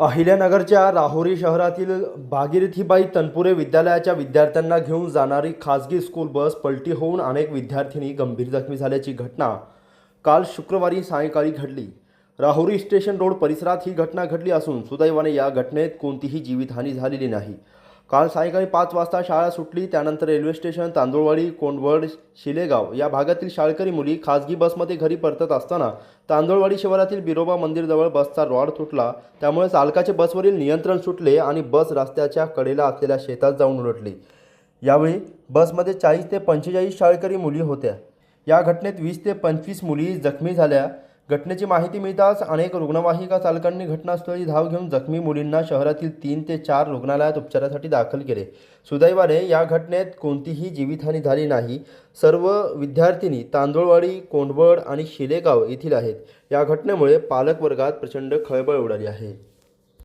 अहिल्यानगरच्या राहुरी शहरातील भागीरथीबाई तनपुरे विद्यालयाच्या विद्यार्थ्यांना घेऊन जाणारी खासगी स्कूल बस पलटी होऊन अनेक विद्यार्थिनी गंभीर जखमी झाल्याची घटना काल शुक्रवारी सायंकाळी घडली। राहुरी स्टेशन रोड परिसरात ही घटना घडली असून सुदैवाने या घटनेत कोणतीही जीवितहानी झालेली नाही। काल सायंकाळी 5 वाजता शाळा सुटली त्यानंतर रेल्वे स्टेशन, तांदुळवाडी, कोंडवड, शिलेगाव या भागातील शाळकरी मुली खासगी बसमध्ये घरी परतत असताना तांदुळवाडी शिवारातील बिरोबा मंदिरजवळ बसचा रॉड तुटला। त्यामुळे चालकाचे बसवरील नियंत्रण सुटले आणि बस रस्त्याच्या कडेला असलेल्या शेतात जाऊन उलटली। यावेळी बसमध्ये 40 ते 45 शाळकरी मुली होत्या। या घटनेत 20 ते 25 मुली जखमी झाल्या। घटनेची माहिती मिळताच अनेक रुग्णवाहिका चालकांनी घटनास्थळी धाव घेऊन जखमी मुलींना शहरातील 3 ते 4 रुग्णालयात उपचारासाठी दाखल केले। सुदैवाने या घटनेत कोणतीही जीवितहानी झाली नाही। सर्व विद्यार्थिनी तांदुळवाडी, कोंडवड आणि शिलेगाव येथील आहेत। या घटनेमुळे पालक वर्गात प्रचंड खळबळ उडाली आहे।